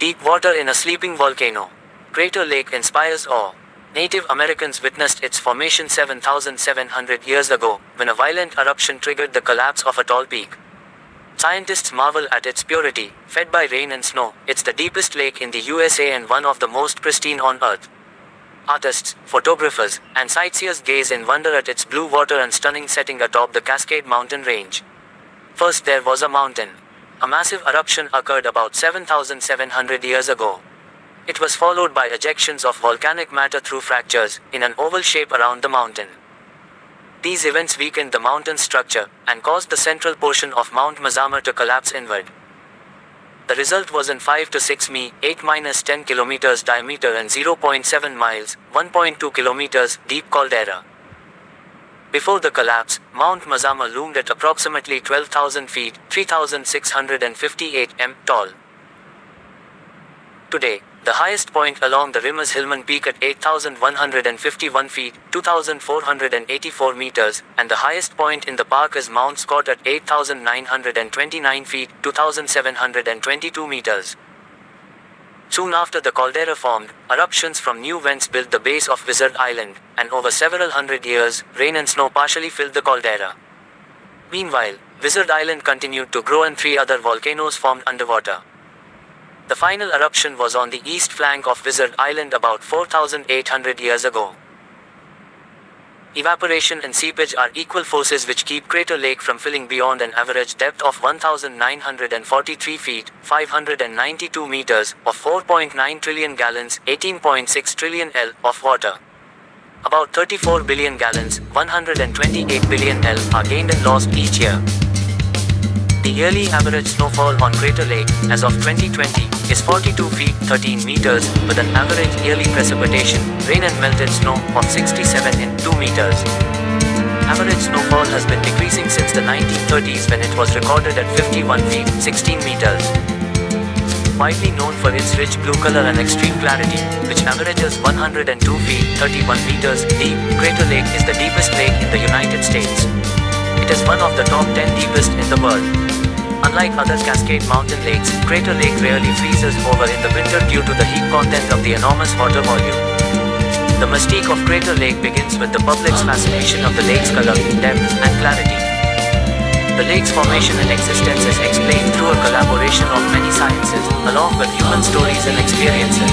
Deep water in a sleeping volcano. Crater Lake inspires awe. Native Americans witnessed its formation 7,700 years ago, when a violent eruption triggered the collapse of a tall peak. Scientists marvel at its purity, fed by rain and snow. It's the deepest lake in the USA and one of the most pristine on Earth. Artists, photographers, and sightseers gaze in wonder at its blue water and stunning setting atop the Cascade Mountain range. First there was a mountain. A massive eruption occurred about 7,700 years ago. It was followed by ejections of volcanic matter through fractures, in an oval shape around the mountain. These events weakened the mountain's structure, and caused the central portion of Mount Mazama to collapse inward. The result was an 5 to 6 mi, 8-10 kilometers diameter and 0.7 miles, 1.2 kilometers, deep caldera. Before the collapse, Mount Mazama loomed at approximately 12,000 feet, 3,658 m, tall. Today, the highest point along the rim is Hillman Peak at 8,151 feet, 2,484 meters, and the highest point in the park is Mount Scott at 8,929 feet, 2,722 meters. Soon after the caldera formed, eruptions from new vents built the base of Wizard Island, and over several hundred years, rain and snow partially filled the caldera. Meanwhile, Wizard Island continued to grow and 3 other volcanoes formed underwater. The final eruption was on the east flank of Wizard Island about 4,800 years ago. Evaporation and seepage are equal forces which keep Crater Lake from filling beyond an average depth of 1,943 feet, 592 meters, of 4.9 trillion gallons, 18.6 trillion L, of water. About 34 billion gallons, 128 billion L, are gained and lost each year. The yearly average snowfall on Crater Lake, as of 2020, is 42 feet 13 meters, with an average yearly precipitation, rain and melted snow, of 67 in 2 meters. Average snowfall has been decreasing since the 1930s when it was recorded at 51 feet 16 meters. Widely known for its rich blue color and extreme clarity, which averages 102 feet 31 meters deep, Crater Lake is the deepest lake in the United States. It is one of the top 10 deepest in the world. Unlike other Cascade Mountain lakes, Crater Lake rarely freezes over in the winter due to the heat content of the enormous water volume. The mystique of Crater Lake begins with the public's fascination of the lake's color, depth, and clarity. The lake's formation and existence is explained through a collaboration of many sciences, along with human stories and experiences.